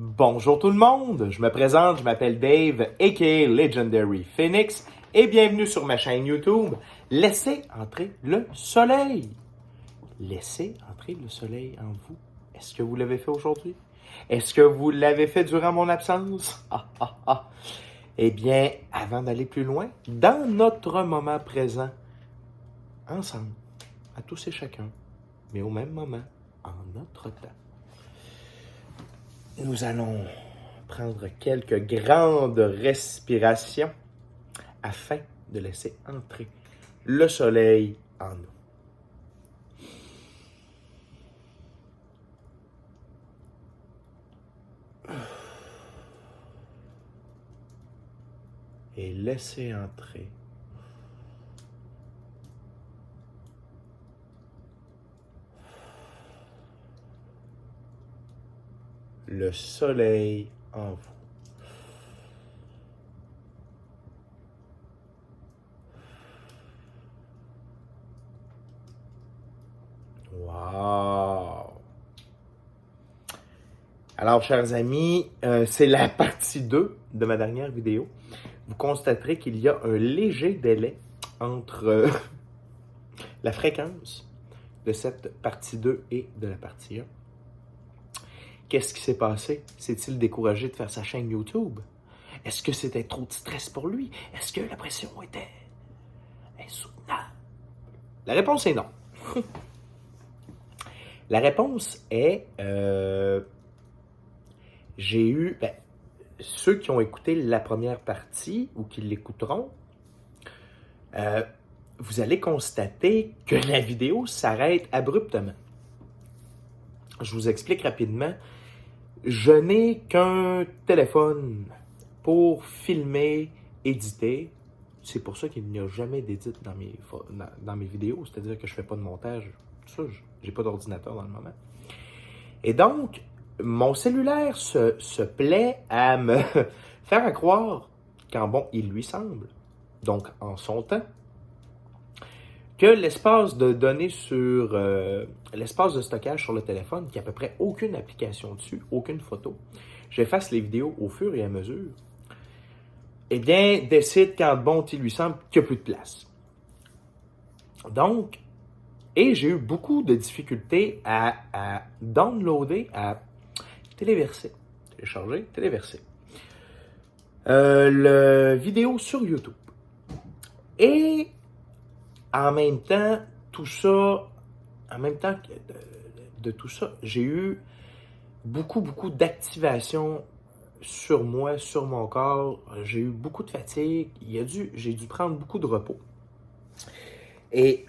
Bonjour tout le monde, je me présente, je m'appelle Dave, aka Legendary Phoenix, et bienvenue sur ma chaîne YouTube. Laissez entrer le soleil. Laissez entrer le soleil en vous. Est-ce que vous l'avez fait aujourd'hui? Est-ce que vous l'avez fait durant mon absence? Eh bien, avant d'aller plus loin, dans notre moment présent, ensemble, à tous et chacun, mais au même moment, en notre temps, nous allons prendre quelques grandes respirations afin de laisser entrer le soleil en nous. Et laisser entrer le soleil en vous. Wow! Alors, chers amis, c'est la partie 2 de ma dernière vidéo. Vous constaterez qu'il y a un léger délai entre la fréquence de cette partie 2 et de la partie 1. Qu'est-ce qui s'est passé? S'est-il découragé de faire sa chaîne YouTube? Est-ce que c'était trop de stress pour lui? Est-ce que la pression était insoutenable? La réponse est non. La réponse est, j'ai eu, ceux qui ont écouté la première partie ou qui l'écouteront, vous allez constater que la vidéo s'arrête abruptement. Je vous explique rapidement. Je n'ai qu'un téléphone pour filmer, éditer. C'est pour ça qu'il n'y a jamais d'édit dans mes vidéos. C'est-à-dire que je ne fais pas de montage. Tout ça, je n'ai pas d'ordinateur dans le moment. Et donc, mon cellulaire se plaît à me faire croire qu'en bon, il lui semble, donc en son temps, que l'espace de données sur l'espace de stockage sur le téléphone, qui n'a à peu près aucune application dessus, aucune photo, j'efface les vidéos au fur et à mesure, eh bien, décide quand bon il lui semble qu'il n'y a plus de place. Donc, et j'ai eu beaucoup de difficultés à downloader, à téléverser, télécharger, téléverser le vidéo sur YouTube. Et en même temps, tout ça, en même temps de tout ça, j'ai eu beaucoup d'activation sur moi, sur mon corps. J'ai eu beaucoup de fatigue. J'ai dû prendre beaucoup de repos. Et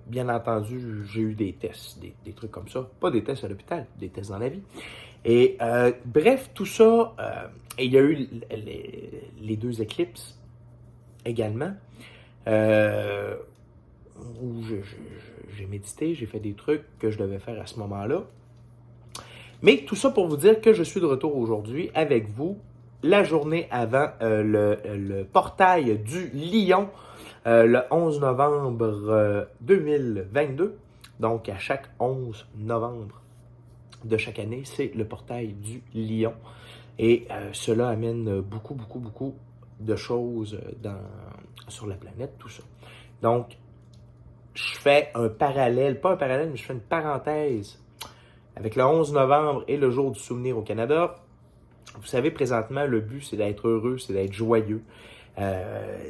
bien entendu, j'ai eu des tests, des trucs comme ça. Pas des tests à l'hôpital, des tests dans la vie. Et bref, tout ça, et il y a eu les deux éclipses également. Où j'ai médité, j'ai fait des trucs que je devais faire à ce moment-là. Mais tout ça pour vous dire que je suis de retour aujourd'hui avec vous, la journée avant le portail du Lion, le 11 novembre 2022. Donc, à chaque 11 novembre de chaque année, c'est le portail du Lion. Et cela amène beaucoup de choses sur la planète, tout ça. Donc, je fais un parallèle, pas un parallèle, mais je fais une parenthèse avec le 11 novembre et le jour du souvenir au Canada. Vous savez, présentement, le but, c'est d'être heureux, c'est d'être joyeux,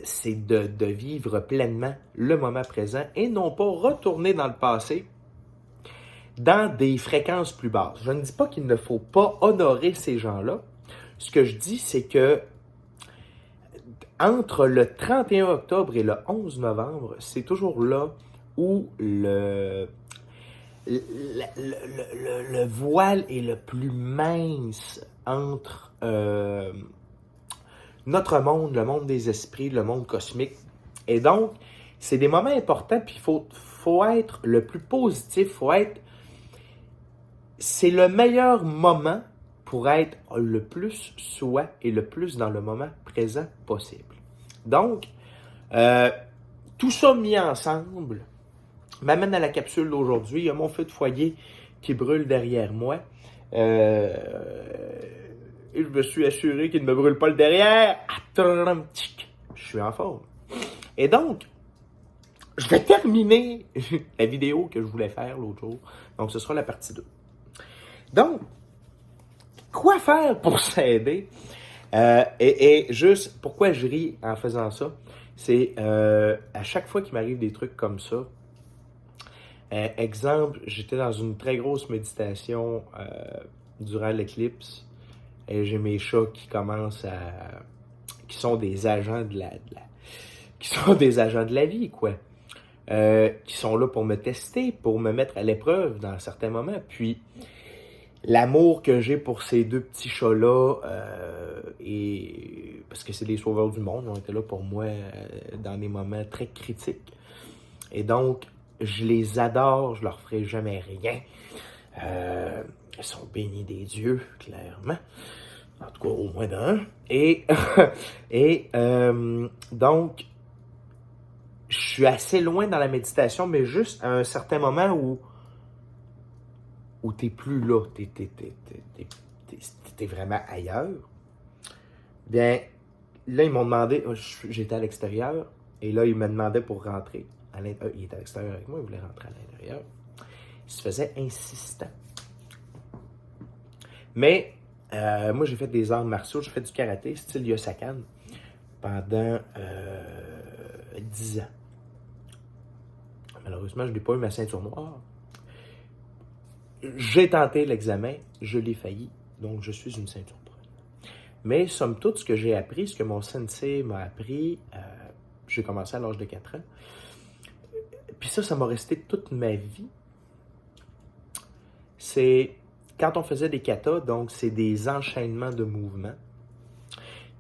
c'est de vivre pleinement le moment présent et non pas retourner dans le passé dans des fréquences plus basses. Je ne dis pas qu'il ne faut pas honorer ces gens-là. Ce que je dis, c'est que entre le 31 octobre et le 11 novembre, c'est toujours là où le voile est le plus mince entre notre monde, le monde des esprits, le monde cosmique. Et donc, c'est des moments importants, puis il faut être le plus positif, c'est le meilleur moment pour être le plus soi et le plus dans le moment présent possible. Donc, tout ça mis ensemble m'amène à la capsule d'aujourd'hui. Il y a mon feu de foyer qui brûle derrière moi. Et je me suis assuré qu'il ne me brûle pas le derrière. Je suis en forme. Et donc, je vais terminer la vidéo que je voulais faire l'autre jour. Donc, ce sera la partie 2. Donc, quoi faire pour s'aider? Et juste, pourquoi je ris en faisant ça? C'est à chaque fois qu'il m'arrive des trucs comme ça, exemple, j'étais dans une très grosse méditation durant l'éclipse et j'ai mes chats qui commencent à... qui sont des agents qui sont des agents de la vie, quoi. Qui sont là pour me tester, pour me mettre à l'épreuve dans certains moments. Puis, l'amour que j'ai pour ces deux petits chats-là, et parce que c'est les sauveurs du monde, ils ont été là pour moi dans des moments très critiques. Et donc, je les adore, je leur ferai jamais rien. Ils sont bénis des dieux, clairement. En tout cas, au moins d'un. Et, donc, je suis assez loin dans la méditation, mais juste à un certain moment où t'es plus là, t'es vraiment ailleurs. Bien, là, ils m'ont demandé, j'étais à l'extérieur, et là, ils me demandaient pour rentrer. Il était à l'extérieur avec moi, il voulait rentrer à l'intérieur. Il se faisait insistant. Mais, moi, j'ai fait des arts martiaux, j'ai fait du karaté, style Yosakan, pendant 10 ans. Malheureusement, je n'ai pas eu ma ceinture noire. J'ai tenté l'examen, je l'ai failli, donc je suis une ceinture brune. Mais somme toute, ce que j'ai appris, ce que mon sensei m'a appris, j'ai commencé à l'âge de 4 ans. Puis ça m'a resté toute ma vie. C'est quand on faisait des katas, donc c'est des enchaînements de mouvements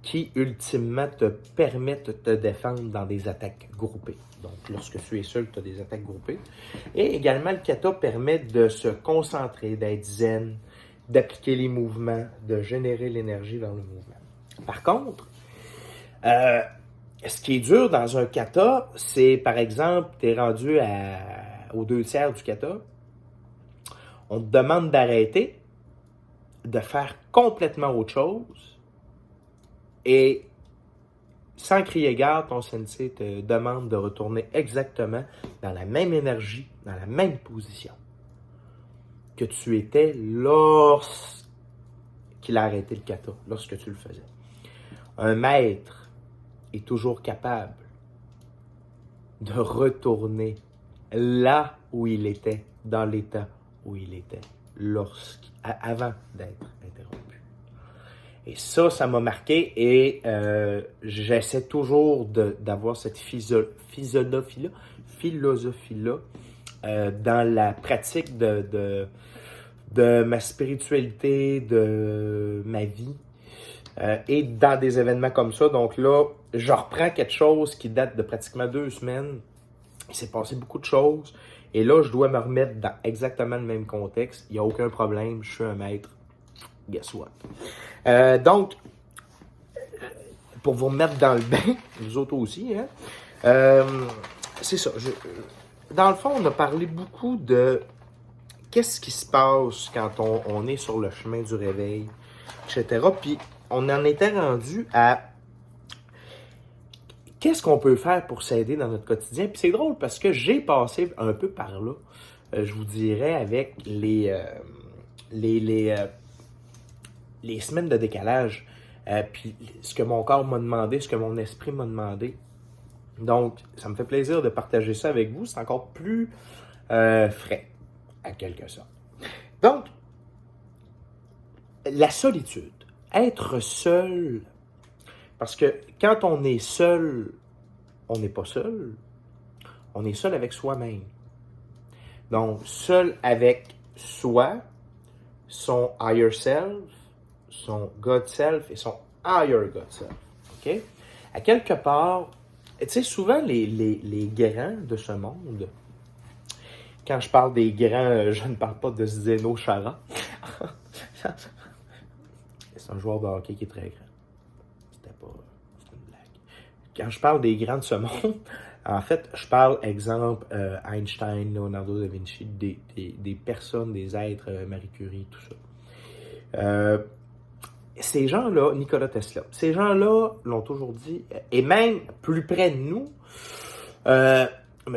qui, ultimement, te permettent de te défendre dans des attaques groupées. Donc, lorsque tu es seul, tu as des attaques groupées. Et également, le kata permet de se concentrer, d'être zen, d'appliquer les mouvements, de générer l'énergie dans le mouvement. Par contre, ce qui est dur dans un kata, c'est, par exemple, tu es rendu aux 2/3 du kata, on te demande d'arrêter, de faire complètement autre chose, et sans crier gare, ton sensei te demande de retourner exactement dans la même énergie, dans la même position que tu étais lorsqu'il a arrêté le kata, lorsque tu le faisais. Un maître est toujours capable de retourner là où il était, dans l'état où il était, avant d'être interrompu. Et ça m'a marqué et j'essaie toujours d'avoir cette philosophie-là dans la pratique de ma spiritualité, de ma vie et dans des événements comme ça. Donc là, je reprends quelque chose qui date de pratiquement 2 semaines. Il s'est passé beaucoup de choses et là, je dois me remettre dans exactement le même contexte. Il n'y a aucun problème, je suis un maître. Guess what? Donc, pour vous remettre dans le bain, vous autres aussi, hein? C'est ça. Dans le fond, on a parlé beaucoup de qu'est-ce qui se passe quand on est sur le chemin du réveil, etc. Puis, on en était rendu à qu'est-ce qu'on peut faire pour s'aider dans notre quotidien. Puis c'est drôle parce que j'ai passé un peu par là, je vous dirais, avec les semaines de décalage, puis ce que mon corps m'a demandé, ce que mon esprit m'a demandé. Donc, ça me fait plaisir de partager ça avec vous. C'est encore plus frais, à quelque sorte. Donc, la solitude. Être seul. Parce que quand on est seul, on n'est pas seul. On est seul avec soi-même. Donc, seul avec soi, son higher self, son God self et son higher God self. OK? À quelque part, tu sais, souvent les grands de ce monde, quand je parle des grands, je ne parle pas de Zdeno Chara. C'est un joueur de hockey qui est très grand. C'était une blague. Quand je parle des grands de ce monde, en fait, je parle, exemple, Einstein, Leonardo da Vinci, des personnes, des êtres, Marie Curie, tout ça. Ces gens-là, Nikola Tesla, ces gens-là l'ont toujours dit, et même plus près de nous, M.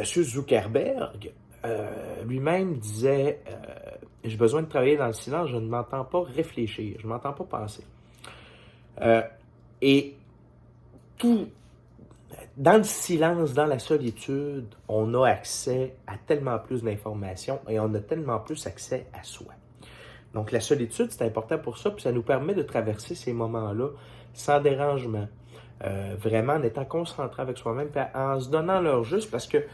Zuckerberg lui-même disait j'ai besoin de travailler dans le silence, je ne m'entends pas réfléchir, je ne m'entends pas penser. Et tout, dans le silence, dans la solitude, on a accès à tellement plus d'informations et on a tellement plus accès à soi. Donc, la solitude, c'est important pour ça, puis ça nous permet de traverser ces moments-là sans dérangement. Vraiment en étant concentré avec soi-même, puis en se donnant leur juste, parce que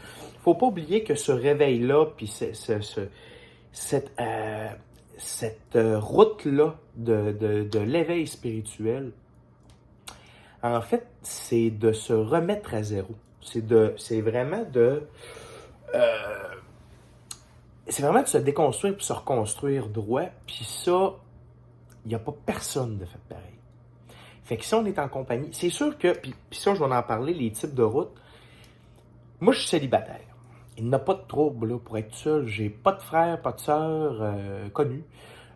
faut pas oublier que ce réveil-là, puis cette route-là de l'éveil spirituel, en fait, c'est de se remettre à zéro. C'est vraiment de se déconstruire puis se reconstruire droit. Puis ça, il n'y a pas personne de fait pareil. Fait que si on est en compagnie, c'est sûr que, puis ça, je vais en parler, les types de routes. Moi, je suis célibataire. Il n'y a pas de trouble là, pour être seul. J'ai pas de frère, pas de sœur connus.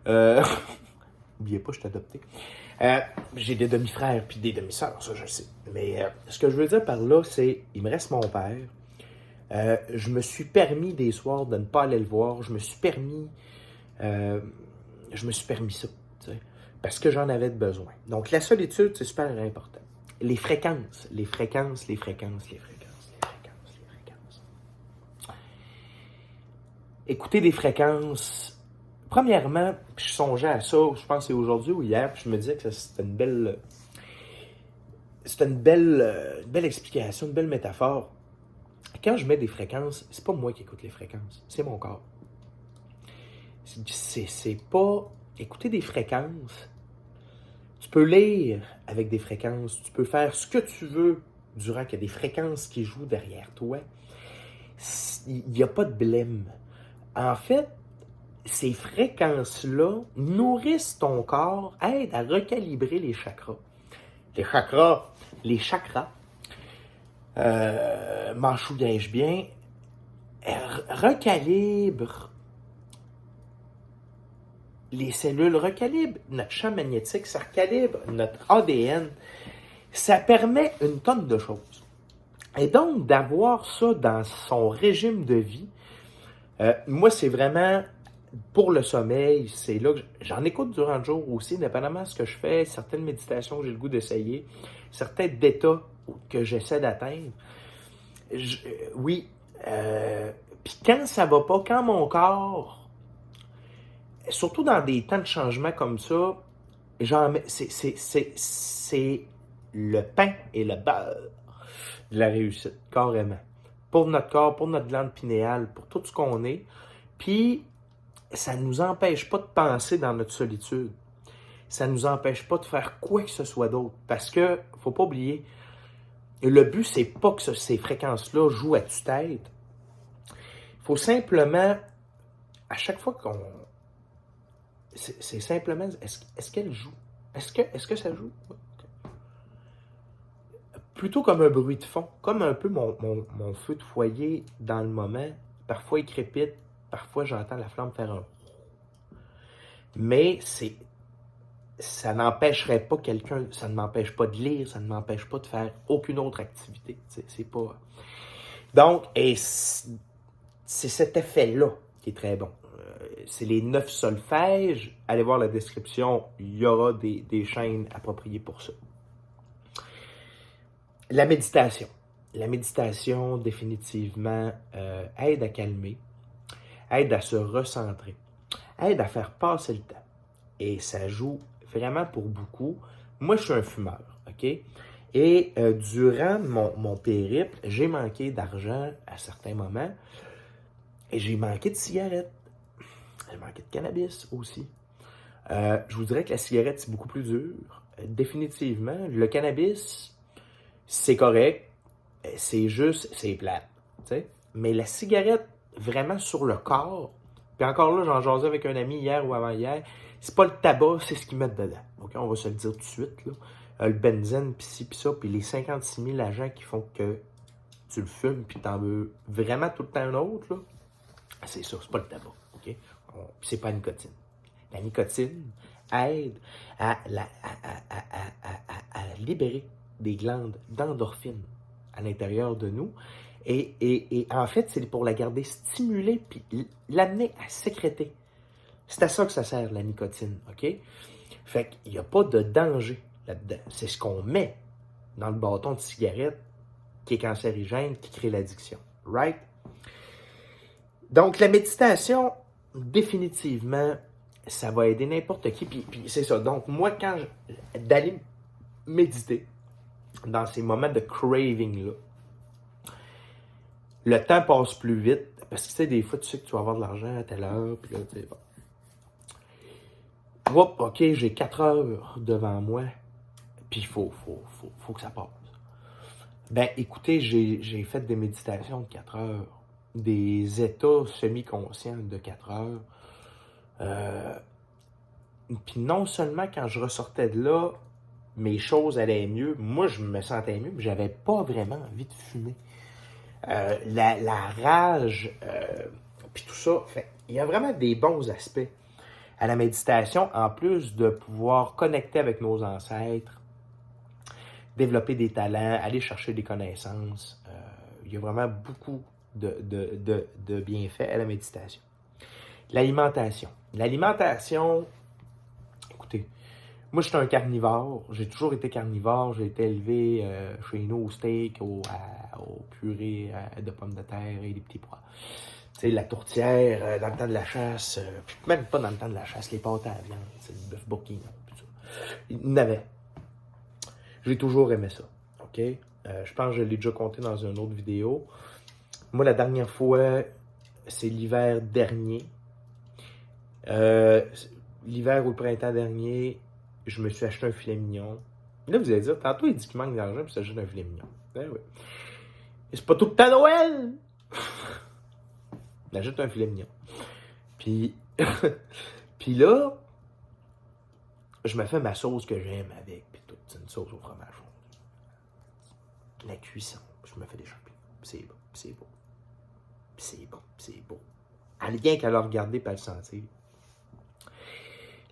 N'oubliez pas, je suis adopté. J'ai des demi-frères puis des demi-sœurs, ça je sais. Mais ce que je veux dire par là, c'est il me reste mon père. Je me suis permis des soirs de ne pas aller le voir. Je me suis permis ça, tu sais, parce que j'en avais besoin. Donc la solitude, c'est super important. Les fréquences. Écouter des fréquences. Premièrement, je songeais à ça, je pense que c'est aujourd'hui ou hier, puis je me disais que c'était une belle explication, une belle métaphore. Quand je mets des fréquences, c'est pas moi qui écoute les fréquences, c'est mon corps. C'est pas... Écouter des fréquences, tu peux lire avec des fréquences, tu peux faire ce que tu veux durant qu'il y a des fréquences qui jouent derrière toi. Il n'y a pas de blême. En fait, ces fréquences-là nourrissent ton corps, aident à recalibrer les chakras. Les chakras, m'enchouillais-je bien, recalibrent les cellules, recalibrent notre champ magnétique, ça recalibre notre ADN. Ça permet une tonne de choses. Et donc, d'avoir ça dans son régime de vie, moi, c'est vraiment... Pour le sommeil, c'est là que j'en écoute durant le jour aussi, indépendamment de ce que je fais, certaines méditations que j'ai le goût d'essayer, certains d'états que j'essaie d'atteindre. Oui, puis quand ça va pas, quand mon corps, surtout dans des temps de changement comme ça, c'est le pain et le beurre de la réussite, carrément. Pour notre corps, pour notre glande pinéale, pour tout ce qu'on est. Puis, ça ne nous empêche pas de penser dans notre solitude. Ça ne nous empêche pas de faire quoi que ce soit d'autre. Parce que, faut pas oublier, le but, c'est pas que ces fréquences-là jouent à tue-tête. Il faut simplement, à chaque fois qu'on... C'est simplement, est-ce qu'elle joue? Est-ce que ça joue? Plutôt comme un bruit de fond, comme un peu mon feu de foyer dans le moment. Parfois, il crépite. Parfois, j'entends la flamme faire un... Mais ça n'empêcherait pas quelqu'un, ça ne m'empêche pas de lire, ça ne m'empêche pas de faire aucune autre activité. C'est pas... Donc, et c'est cet effet-là qui est très bon. C'est les 9 solfèges. Allez voir la description, il y aura des chaînes appropriées pour ça. La méditation. La méditation, définitivement, aide à calmer, aide à se recentrer, aide à faire passer le temps. Et ça joue vraiment pour beaucoup. Moi, je suis un fumeur, OK? Et durant mon périple, j'ai manqué d'argent à certains moments et j'ai manqué de cigarettes. J'ai manqué de cannabis aussi. Je vous dirais que la cigarette, c'est beaucoup plus dur. Définitivement. Le cannabis, c'est correct. C'est juste, c'est plate. T'sais? Mais la cigarette, vraiment sur le corps, puis encore là, j'en jasais avec un ami hier ou avant-hier, c'est pas le tabac, c'est ce qu'ils mettent dedans. Okay? On va se le dire tout de suite. Là. Le benzène, puis ci, puis ça, puis les 56 000 agents qui font que tu le fumes, puis t'en veux vraiment tout le temps un autre, là, c'est ça, c'est pas le tabac. Okay? Puis c'est pas la nicotine. La nicotine, aide à libérer des glandes d'endorphines à l'intérieur de nous. Et en fait, c'est pour la garder stimulée puis l'amener à sécréter. C'est à ça que ça sert, la nicotine, OK? Fait qu'il n'y a pas de danger là-dedans. C'est ce qu'on met dans le bâton de cigarette qui est cancérigène, qui crée l'addiction. Right? Donc, la méditation, définitivement, ça va aider n'importe qui. Puis c'est ça. Donc, moi, d'aller méditer dans ces moments de craving-là, le temps passe plus vite. Parce que, tu sais, des fois, tu sais que tu vas avoir de l'argent à telle heure. Puis là, tu sais, bon. Oups, OK, j'ai 4 heures devant moi. Puis il faut que ça passe. Ben, écoutez, j'ai fait des méditations de 4 heures. Des états semi-conscients de 4 heures. Puis non seulement quand je ressortais de là, mes choses allaient mieux. Moi, je me sentais mieux, mais j'avais pas vraiment envie de fumer. La rage, puis tout ça. Fait, il y a vraiment des bons aspects à la méditation, en plus de pouvoir connecter avec nos ancêtres, développer des talents, aller chercher des connaissances. Il y a vraiment beaucoup de bienfaits à la méditation. L'alimentation. L'alimentation, écoutez, moi je suis un carnivore, j'ai toujours été carnivore, j'ai été élevé chez nous au steak, au purée de pommes de terre et des petits pois. Tu sais, la tourtière, dans le temps de la chasse, puis même pas dans le temps de la chasse, les pâtes à la viande, c'est le bœuf bourguignon, tout ça. Il y en avait. J'ai toujours aimé ça, OK? Je pense que je l'ai déjà compté dans une autre vidéo. Moi, la dernière fois, c'est l'hiver dernier. L'hiver ou le printemps dernier, je me suis acheté un filet mignon. Là, vous allez dire, tantôt, il dit qu'il manque d'argent, puis il s'achète un filet mignon. Ben oui. Et c'est pas tout le temps Noël! Il achète un filet mignon. Puis, puis là, je me fais ma sauce que j'aime avec, puis tout. C'est une sauce au fromage. La cuisson, je me fais des champignons. C'est bon, c'est beau. C'est bon, c'est beau. Rien qu'à le regarder et à le sentir.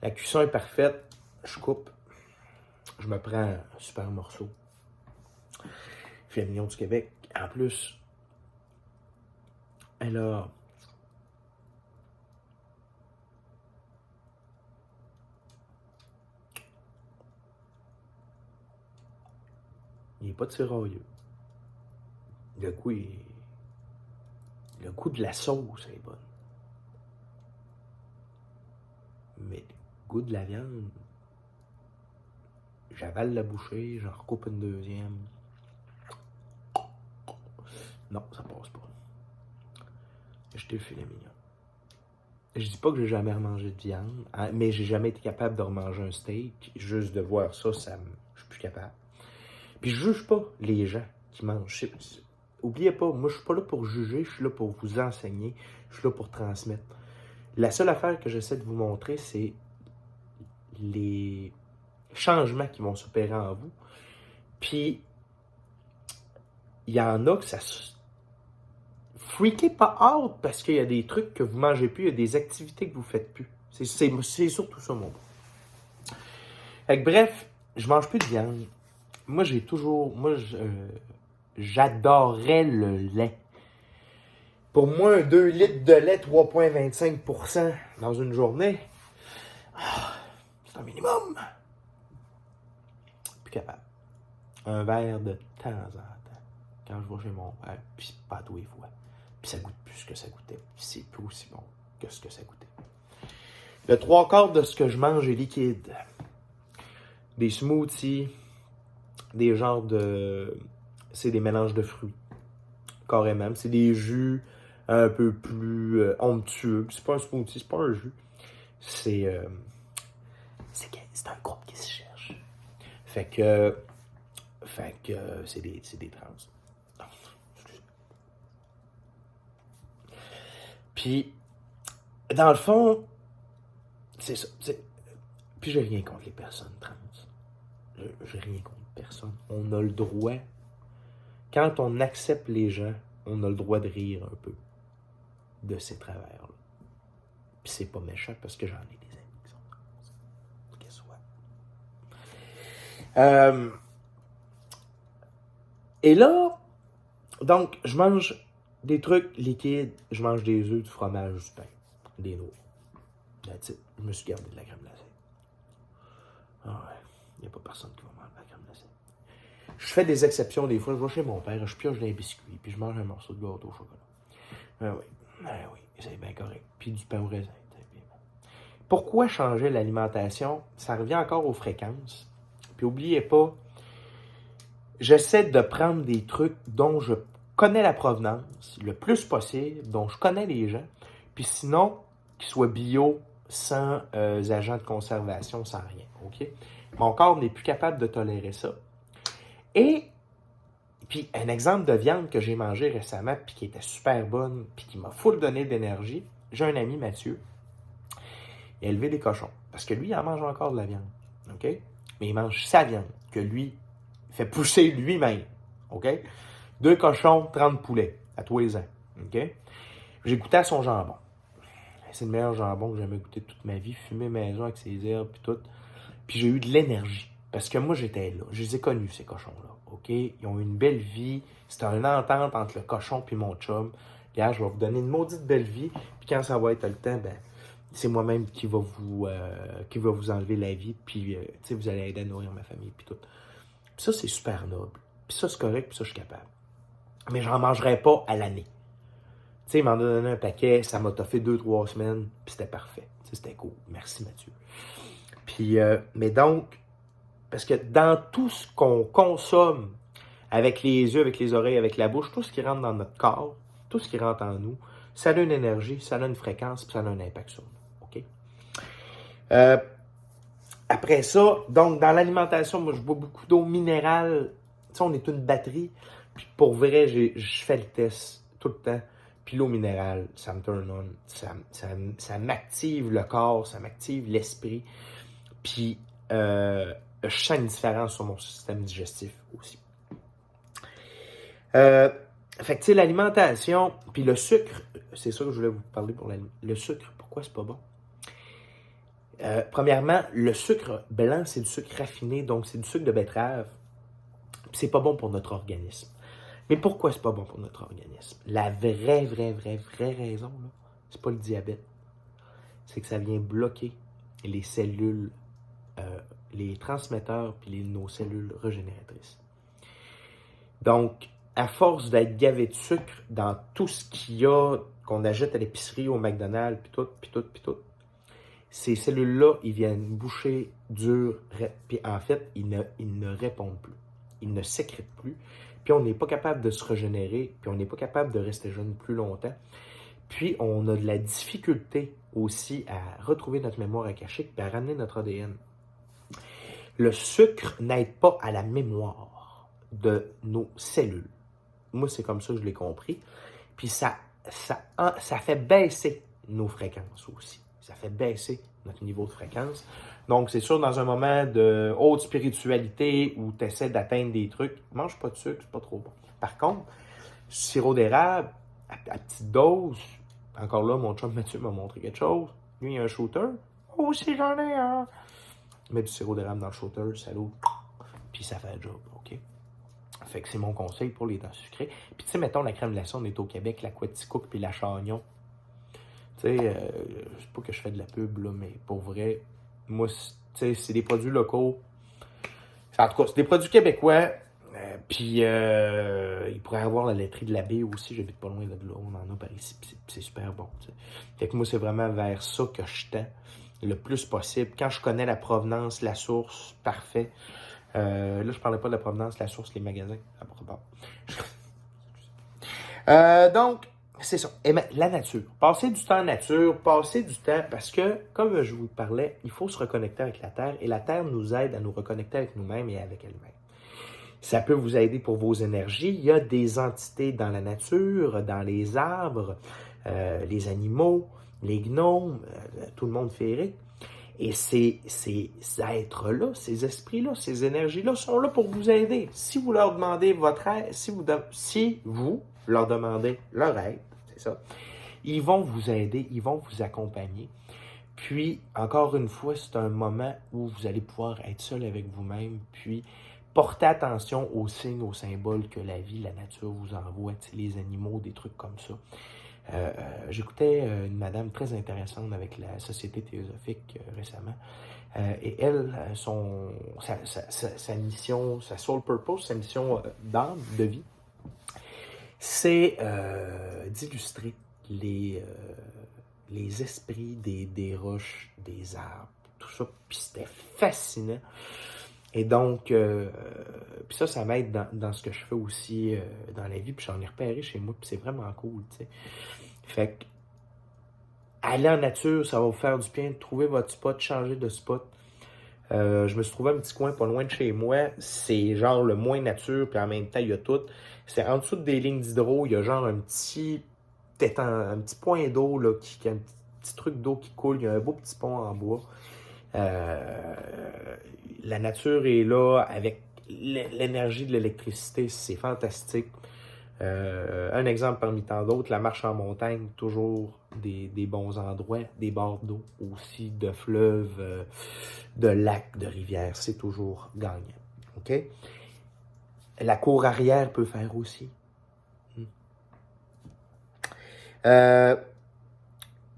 La cuisson est parfaite. Je coupe. Je me prends un super morceau. Filet mignon du Québec. En plus, elle a... Il n'est pas tirailleux. Le goût de la sauce est bonne. Mais le goût de la viande, j'avale la bouchée, j'en recoupe une deuxième. Non, ça passe pas. J'étais le filet mignon. Je dis pas que j'ai jamais remangé de viande, mais j'ai jamais été capable de remanger un steak. Juste de voir ça, je suis plus capable. Puis je juge pas les gens qui mangent. Oubliez pas, moi je suis pas là pour juger, je suis là pour vous enseigner, je suis là pour transmettre. La seule affaire que j'essaie de vous montrer, c'est les changements qui vont s'opérer en vous. Puis, il y en a que ça... Freakez pas out parce qu'il y a des trucs que vous mangez plus, il y a des activités que vous faites plus. C'est surtout ça, mon bon. Fait que bref, je mange plus de viande. Moi, j'adorais le lait. Pour moi, un 2 litres de lait, 3,25% dans une journée, c'est un minimum. Plus capable. Un verre de temps en temps. Quand je vais chez mon père, puis pas tous les fois. Puis ça goûte plus ce que ça goûtait. Puis c'est plus aussi bon que ce que ça goûtait. Le 3/4 de ce que je mange est liquide. Des smoothies, des genres de... C'est des mélanges de fruits. Carrément. C'est des jus un peu plus onctueux. C'est pas un smoothie, c'est pas un jus. C'est un groupe qui se cherche. Fait que c'est des trans. Puis, dans le fond, c'est ça. Puis j'ai rien contre les personnes trans. J'ai rien contre personne. On a le droit, quand on accepte les gens, on a le droit de rire un peu de ces travers-là. Puis c'est pas méchant parce que j'en ai des amis qui sont trans. Et là, donc, je mange des trucs liquides, je mange des œufs, du fromage, du pain, des noix. That's it. Je me suis gardé de la crème glacée. Ah ouais, il n'y a pas personne qui va manger de la crème glacée. Je fais des exceptions des fois. Je vais chez mon père, je pioche des biscuits, puis je mange un morceau de gâteau au chocolat. Oui, c'est bien correct. Puis du pain au raisin. Pourquoi changer l'alimentation? Ça revient encore aux fréquences. Puis n'oubliez pas, j'essaie de prendre des trucs dont je connais la provenance le plus possible, dont je connais les gens, puis sinon, qu'ils soient bio, sans agents de conservation, sans rien. OK? Mon corps n'est plus capable de tolérer ça. Et puis, un exemple de viande que j'ai mangé récemment, puis qui était super bonne, puis qui m'a full donné d'énergie, j'ai un ami, Mathieu, il a élevé des cochons. Parce que lui, il en mange encore de la viande. OK? Mais il mange sa viande, que lui fait pousser lui-même. OK? 2 cochons, 30 poulets, à tous les ans. OK? J'ai goûté à son jambon. C'est le meilleur jambon que j'ai jamais goûté de toute ma vie. Fumé maison avec ses herbes, puis tout. Puis j'ai eu de l'énergie. Parce que moi, j'étais là. Je les ai connus, ces cochons-là. OK? Ils ont eu une belle vie. C'était une entente entre le cochon et mon chum. Regarde, je vais vous donner une maudite belle vie. Puis quand ça va être le temps, ben, c'est moi-même qui va vous enlever la vie. Puis, vous allez aider à nourrir ma famille. Puis tout. Puis ça, c'est super noble. Puis ça, c'est correct. Puis ça, je suis capable. Mais j'en mangerai pas à l'année. Tu sais, il m'en a donné un paquet. Ça m'a toffé 2-3 semaines. Puis c'était parfait. T'sais, c'était cool. Merci, Mathieu. Puis, mais donc, parce que dans tout ce qu'on consomme, avec les yeux, avec les oreilles, avec la bouche, tout ce qui rentre dans notre corps, tout ce qui rentre en nous, ça a une énergie, ça a une fréquence, puis ça a un impact sur nous. OK? Après ça, donc, dans l'alimentation, moi, je bois beaucoup d'eau minérale. Tu sais, on est une batterie. Puis pour vrai, je fais le test tout le temps. Puis l'eau minérale, ça me turn on. Ça m'active le corps, ça m'active l'esprit. Puis, je sens une différence sur mon système digestif aussi. Fait que, tu sais, l'alimentation, puis le sucre, c'est ça que je voulais vous parler pour le sucre. Pourquoi c'est pas bon? Premièrement, le sucre blanc, c'est du sucre raffiné, donc c'est du sucre de betterave. Puis c'est pas bon pour notre organisme. Mais pourquoi c'est pas bon pour notre organisme? La vraie raison, là, c'est pas le diabète. C'est que ça vient bloquer les cellules, les transmetteurs puis nos cellules régénératrices. Donc, à force d'être gavé de sucre dans tout ce qu'il y a, qu'on achète à l'épicerie, au McDonald's, puis tout, ces cellules-là, ils viennent boucher dur, puis en fait, ils ne répondent plus. Ils ne sécrètent plus. Puis on n'est pas capable de se régénérer, puis on n'est pas capable de rester jeune plus longtemps. Puis on a de la difficulté aussi à retrouver notre mémoire akashique et à ramener notre ADN. Le sucre n'aide pas à la mémoire de nos cellules. Moi, c'est comme ça que je l'ai compris. Puis ça fait baisser nos fréquences aussi. Ça fait baisser notre niveau de fréquence. Donc, c'est sûr, dans un moment de haute spiritualité où tu essaies d'atteindre des trucs, mange pas de sucre, c'est pas trop bon. Par contre, sirop d'érable, à petite dose, encore là, mon chum Mathieu m'a montré quelque chose. Lui, il a un shooter. Oh, si j'en ai un! Mets du sirop d'érable dans le shooter, ça l'ouvre, puis ça fait le job, OK? Fait que c'est mon conseil pour les dents sucrées. Puis tu sais, mettons, la crème glacée, on est au Québec, la Quaticook puis la Chagnon. Tu sais, je sais pas que je fais de la pub, là, mais pour vrai, moi, tu sais, c'est des produits locaux. En tout cas, c'est des produits québécois. Puis, il pourrait y avoir la laiterie de la baie aussi. J'habite pas loin de là. On en a par ici. Puis c'est super bon. T'sais. Fait que moi, c'est vraiment vers ça que je tends le plus possible. Quand je connais la provenance, la source, parfait. Là, je parlais pas de la provenance, la source, les magasins. Donc, c'est ça. Et la nature. Passer du temps en nature, passer du temps, parce que, comme je vous parlais, il faut se reconnecter avec la Terre, et la Terre nous aide à nous reconnecter avec nous-mêmes et avec elle-même. Ça peut vous aider pour vos énergies. Il y a des entités dans la nature, dans les arbres, les animaux, les gnomes, tout le monde féerique. Et ces êtres-là, ces esprits-là, ces énergies-là sont là pour vous aider. Si vous leur demandez votre aide, si vous leur demandez leur aide, c'est ça, ils vont vous aider, ils vont vous accompagner. Puis, encore une fois, c'est un moment où vous allez pouvoir être seul avec vous-même, puis portez attention aux signes, aux symboles que la vie, la nature vous envoie, les animaux, des trucs comme ça. J'écoutais une madame très intéressante avec la Société théosophique récemment. Et elle, sa mission, sa soul purpose, sa mission d'âme, de vie, c'est d'illustrer les esprits des roches, des arbres, tout ça. Puis c'était fascinant. Et donc, puis ça m'aide dans ce que je fais aussi dans la vie. Puis j'en ai repéré chez moi, puis c'est vraiment cool, tu sais. Fait que, aller en nature, ça va vous faire du bien. Trouver votre spot, changer de spot. Je me suis trouvé un petit coin pas loin de chez moi. C'est genre le moins nature, puis en même temps, il y a tout. C'est en dessous des lignes d'hydro, il y a genre un petit point d'eau, là, qui a un petit truc d'eau qui coule. Il y a un beau petit pont en bois. La nature est là avec l'énergie de l'électricité. C'est fantastique. Un exemple parmi tant d'autres, la marche en montagne, toujours des bons endroits, des bords d'eau aussi, de fleuves, de lacs, de rivières, c'est toujours gagnant. OK? La cour arrière peut faire aussi.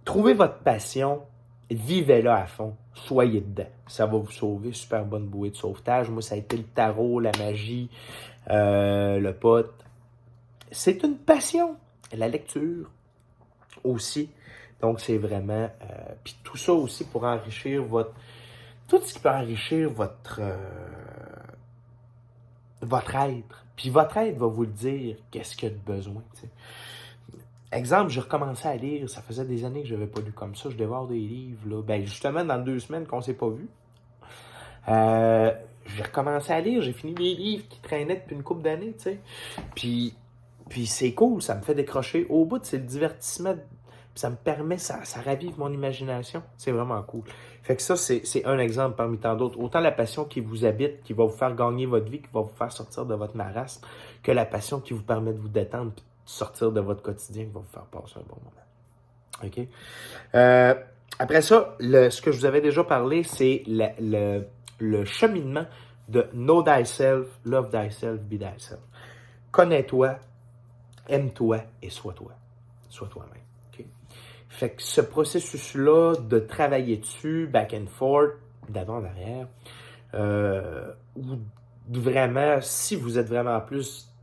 Trouvez votre passion, vivez-la à fond, soyez dedans. Ça va vous sauver, super bonne bouée de sauvetage. Moi, ça a été le tarot, la magie, le pote. C'est une passion. La lecture aussi. Donc, c'est vraiment... puis tout ça aussi pour enrichir tout ce qui peut enrichir votre être. Puis votre être va vous le dire qu'est-ce qu'il y a de besoin. T'sais. Exemple, j'ai recommencé à lire. Ça faisait des années que je n'avais pas lu comme ça. Je dévore des livres. Là. Ben, justement, dans 2 semaines qu'on ne s'est pas vu. J'ai recommencé à lire. J'ai fini des livres qui traînaient depuis une couple d'années. Tu sais. Puis c'est cool. Ça me fait décrocher. Au bout, c'est le divertissement. Ça me permet, ça ravive mon imagination. C'est vraiment cool. Fait que ça, c'est un exemple parmi tant d'autres. Autant la passion qui vous habite, qui va vous faire gagner votre vie, qui va vous faire sortir de votre marasme, que la passion qui vous permet de vous détendre et de sortir de votre quotidien, qui va vous faire passer un bon moment. OK? Après ça, ce que je vous avais déjà parlé, c'est le cheminement de Know Thyself, Love Thyself, Be Thyself. Connais-toi, aime-toi et sois toi. Sois toi-même. Fait que ce processus-là de travailler dessus, back and forth, d'avant en arrière, ou vraiment, si vous êtes vraiment plus,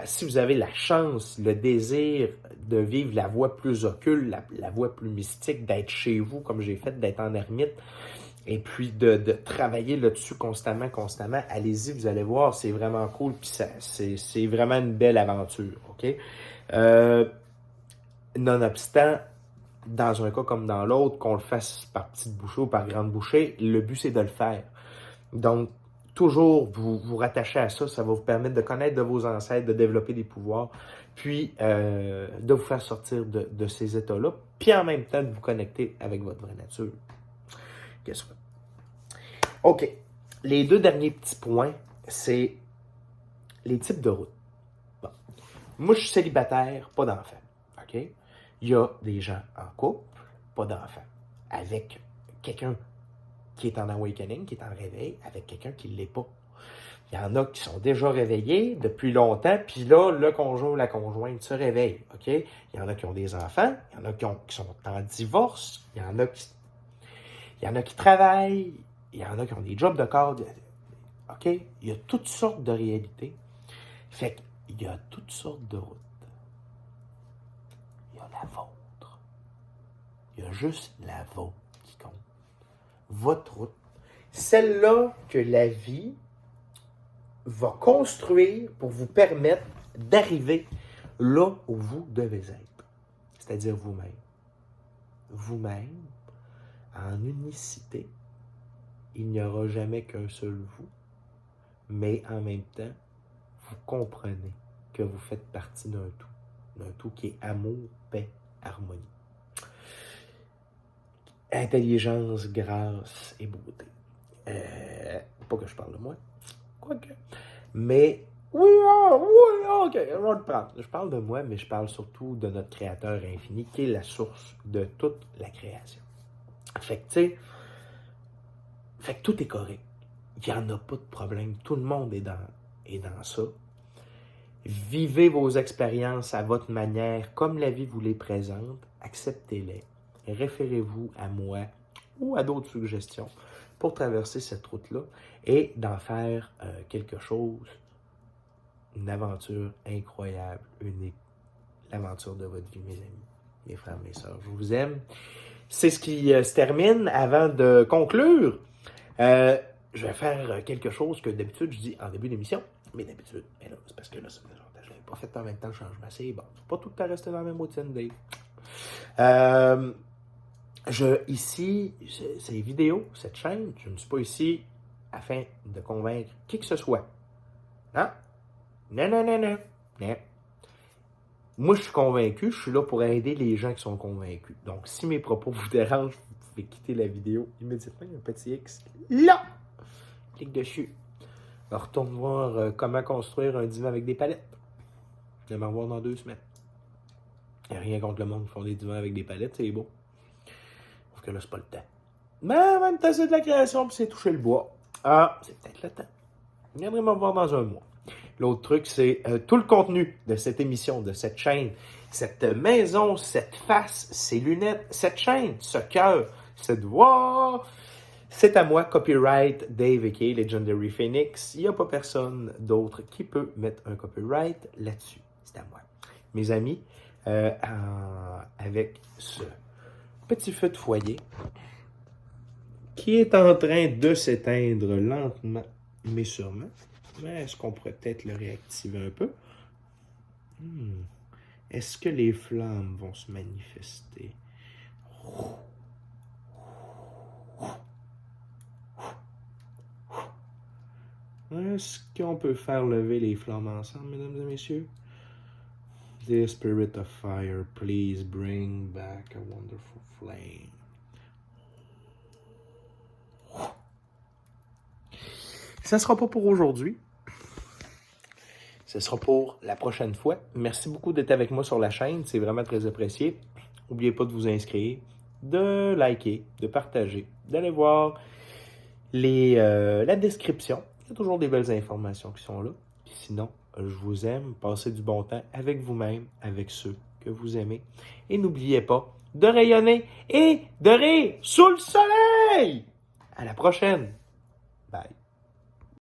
si vous avez la chance, le désir de vivre la voie plus occulte, la voie plus mystique, d'être chez vous, comme j'ai fait, d'être en ermite, et puis de travailler là-dessus constamment, allez-y, vous allez voir, c'est vraiment cool, puis c'est vraiment une belle aventure, OK? Nonobstant, dans un cas comme dans l'autre, qu'on le fasse par petite bouchée ou par grande bouchée, le but, c'est de le faire. Donc, toujours vous rattacher à ça, ça va vous permettre de connaître de vos ancêtres, de développer des pouvoirs, puis de vous faire sortir de ces états-là, puis en même temps de vous connecter avec votre vraie nature. Qu'est-ce que... OK. Les 2 derniers petits points, c'est les types de routes. Bon. Moi, je suis célibataire, pas d'enfant. OK? Il y a des gens en couple, pas d'enfants, avec quelqu'un qui est en awakening, qui est en réveil, avec quelqu'un qui ne l'est pas. Il y en a qui sont déjà réveillés depuis longtemps, puis là, le conjoint ou la conjointe se réveille. OK? Il y en a qui ont des enfants, il y en a qui sont en divorce, il y en a qui travaillent, il y en a qui ont des jobs de cadre. OK? Il y a toutes sortes de réalités. Fait qu'il y a toutes sortes de routes. Il y a la vôtre. Il y a juste la vôtre qui compte. Votre route. Celle-là que la vie va construire pour vous permettre d'arriver là où vous devez être. C'est-à-dire vous-même. Vous-même, en unicité. Il n'y aura jamais qu'un seul vous, mais en même temps, vous comprenez que vous faites partie d'un tout qui est amour, paix, harmonie. Intelligence, grâce et beauté. Pas que je parle de moi, quoique. Mais, oui, ok, je vais le prendre. Je parle de moi, mais je parle surtout de notre Créateur infini, qui est la source de toute la création. Fait que, tu sais, fait que tout est correct. Il n'y en a pas de problème. Tout le monde est dans ça. Vivez vos expériences à votre manière, comme la vie vous les présente. Acceptez-les. Référez-vous à moi ou à d'autres suggestions pour traverser cette route-là et d'en faire quelque chose, une aventure incroyable, unique. L'aventure de votre vie, mes amis, mes frères, mes sœurs. Je vous aime. C'est ce qui se termine. Avant de conclure, je vais faire quelque chose que d'habitude je dis en début d'émission. Mais d'habitude, mais là, c'est parce que là, je ne l'avais pas fait en même temps le changement. C'est bon. Pas tout le temps rester dans la même routine, Dave. Ici, ces vidéos, cette chaîne, je ne suis pas ici afin de convaincre qui que ce soit. Non? Non, non, non, non. Non. Moi, je suis convaincu, je suis là pour aider les gens qui sont convaincus. Donc, si mes propos vous dérangent, vous pouvez quitter la vidéo immédiatement. Il y a un petit X là. Clique dessus. On retourne voir comment construire un divan avec des palettes. Je vais m'en voir dans 2 semaines. Il n'y a rien contre le monde qui font des divans avec des palettes, c'est beau. Sauf que là, c'est pas le temps. Mais en même temps, c'est de la création, puis c'est toucher le bois. Ah, c'est peut-être le temps. Viendrez me voir dans un mois. L'autre truc, c'est tout le contenu de cette émission, de cette chaîne, cette maison, cette face, ces lunettes, cette chaîne, ce cœur, cette voix. C'est à moi, copyright Dave aka Legendary Phoenix. Il n'y a pas personne d'autre qui peut mettre un copyright là-dessus. C'est à moi. Mes amis, avec ce petit feu de foyer qui est en train de s'éteindre lentement, mais sûrement. Mais est-ce qu'on pourrait peut-être le réactiver un peu? Est-ce que les flammes vont se manifester? Est-ce qu'on peut faire lever les flammes ensemble, mesdames et messieurs? Dear Spirit of Fire, please bring back a wonderful flame. Ça ne sera pas pour aujourd'hui. Ce sera pour la prochaine fois. Merci beaucoup d'être avec moi sur la chaîne. C'est vraiment très apprécié. N'oubliez pas de vous inscrire, de liker, de partager, d'aller voir la description. Il y a toujours des belles informations qui sont là. Puis sinon, je vous aime. Passez du bon temps avec vous-même, avec ceux que vous aimez. Et n'oubliez pas de rayonner et de rire sous le soleil. À la prochaine!